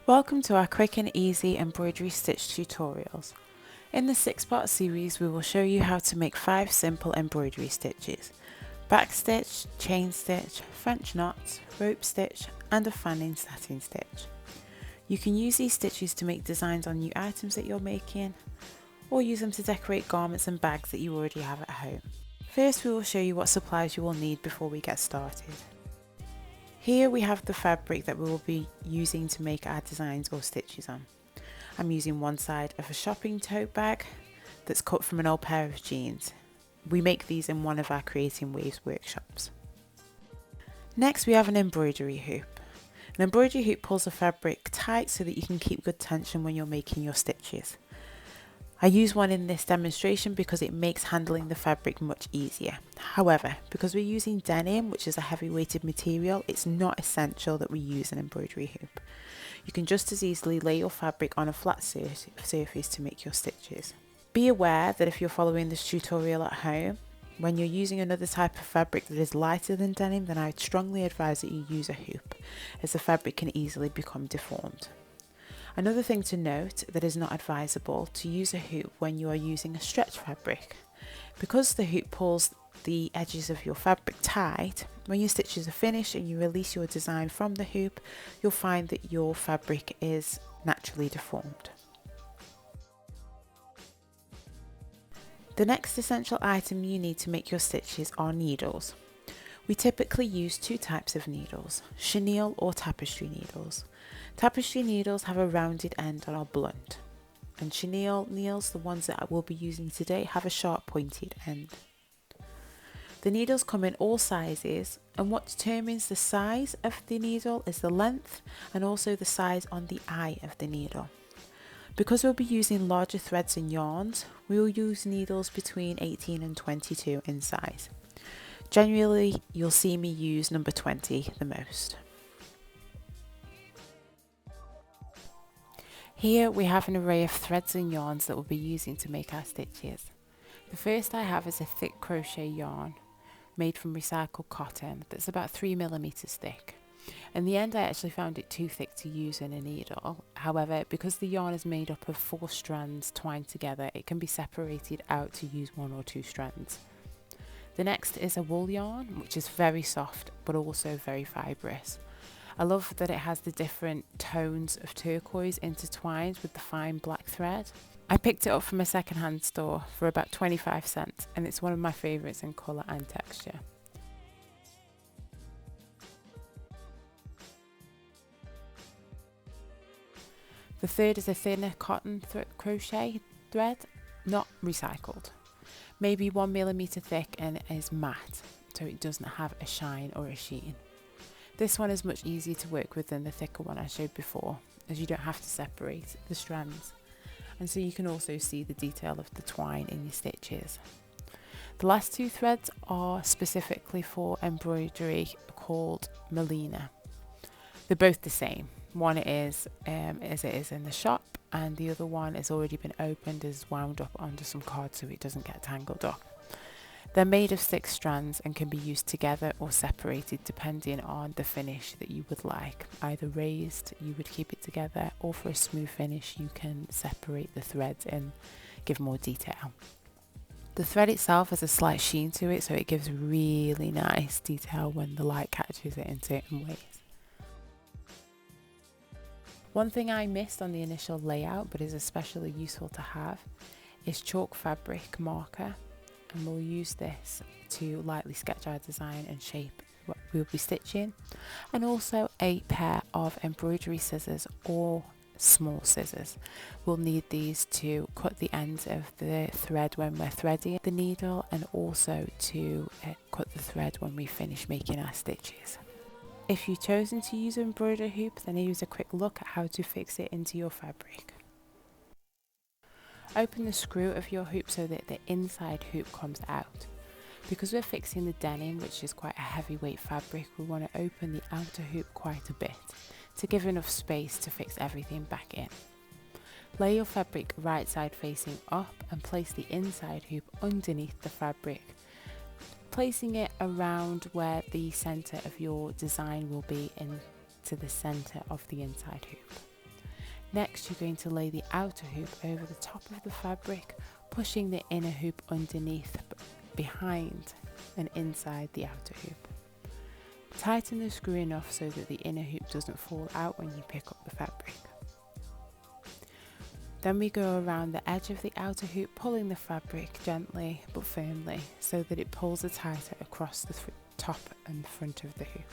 Welcome to our quick and easy embroidery stitch tutorials. In the 6-part series we will show you how to make 5 simple embroidery stitches: back stitch, chain stitch, French knots, rope stitch and a fanning satin stitch. You can use these stitches to make designs on new items that you're making, or use them to decorate garments and bags that you already have at home. First we will show you what supplies you will need before we get started. Here we have the fabric that we will be using to make our designs or stitches on. I'm using one side of a shopping tote bag that's cut from an old pair of jeans. We make these in one of our Creating Waves workshops. Next we have an embroidery hoop. An embroidery hoop pulls the fabric tight so that you can keep good tension when you're making your stitches. I use one in this demonstration because it makes handling the fabric much easier. However, because we're using denim, which is a heavy weighted material, it's not essential that we use an embroidery hoop. You can just as easily lay your fabric on a flat surface to make your stitches. Be aware that if you're following this tutorial at home, when you're using another type of fabric that is lighter than denim, then I would strongly advise that you use a hoop, as the fabric can easily become deformed. Another thing to note that is not advisable to use a hoop when you are using a stretch fabric. Because the hoop pulls the edges of your fabric tight, when your stitches are finished and you release your design from the hoop, you'll find that your fabric is naturally deformed. The next essential item you need to make your stitches are needles. We typically use 2 types of needles, chenille or tapestry needles. Tapestry needles have a rounded end and are blunt, and chenille needles, the ones that I will be using today, have a sharp pointed end. The needles come in all sizes, and what determines the size of the needle is the length and also the size on the eye of the needle. Because we'll be using larger threads and yarns, we will use needles between 18 and 22 in size. Generally, you'll see me use number 20 the most. Here we have an array of threads and yarns that we'll be using to make our stitches. The first I have is a thick crochet yarn made from recycled cotton that's about 3mm thick. In the end I actually found it too thick to use in a needle. However, because the yarn is made up of 4 strands twined together, it can be separated out to use 1 or 2 strands. The next is a wool yarn, which is very soft but also very fibrous. I love that it has the different tones of turquoise intertwined with the fine black thread. I picked it up from a second-hand store for about 25 cents, and it's one of my favourites in colour and texture. The third is a thinner cotton crochet thread, not recycled. Maybe 1mm thick, and it is matte, so it doesn't have a shine or a sheen. This one is much easier to work with than the thicker one I showed before, as you don't have to separate the strands, and so you can also see the detail of the twine in your stitches. The last 2 threads are specifically for embroidery called Melina. They're both the same. One is as it is in the shop, and the other one has already been opened, is wound up onto some card so it doesn't get tangled up. They're made of 6 strands and can be used together or separated depending on the finish that you would like. Either raised, you would keep it together, or for a smooth finish you can separate the threads and give more detail. The thread itself has a slight sheen to it, so it gives really nice detail when the light catches it in certain ways. One thing I missed on the initial layout but is especially useful to have is chalk fabric marker, and we'll use this to lightly sketch our design and shape what we'll be stitching, and also a pair of embroidery scissors or small scissors. We'll need these to cut the ends of the thread when we're threading the needle, and also to cut the thread when we finish making our stitches. If you've chosen to use an embroidery hoop, then here's a quick look at how to fix it into your fabric. Open the screw of your hoop so that the inside hoop comes out. Because we're fixing the denim, which is quite a heavyweight fabric, we want to open the outer hoop quite a bit to give enough space to fix everything back in. Lay your fabric right side facing up and place the inside hoop underneath the fabric, placing it around where the centre of your design will be into the centre of the inside hoop. Next, you're going to lay the outer hoop over the top of the fabric, pushing the inner hoop underneath, behind and inside the outer hoop. Tighten the screw enough so that the inner hoop doesn't fall out when you pick up the fabric. Then we go around the edge of the outer hoop, pulling the fabric gently but firmly so that it pulls it tighter across the top and front of the hoop.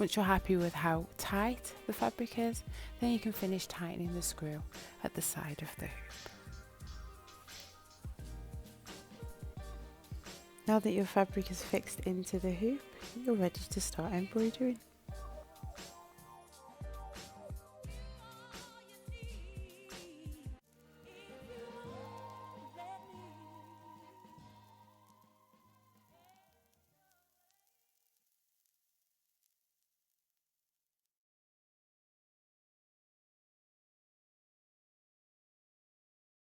Once you're happy with how tight the fabric is, then you can finish tightening the screw at the side of the hoop. Now that your fabric is fixed into the hoop, you're ready to start embroidering.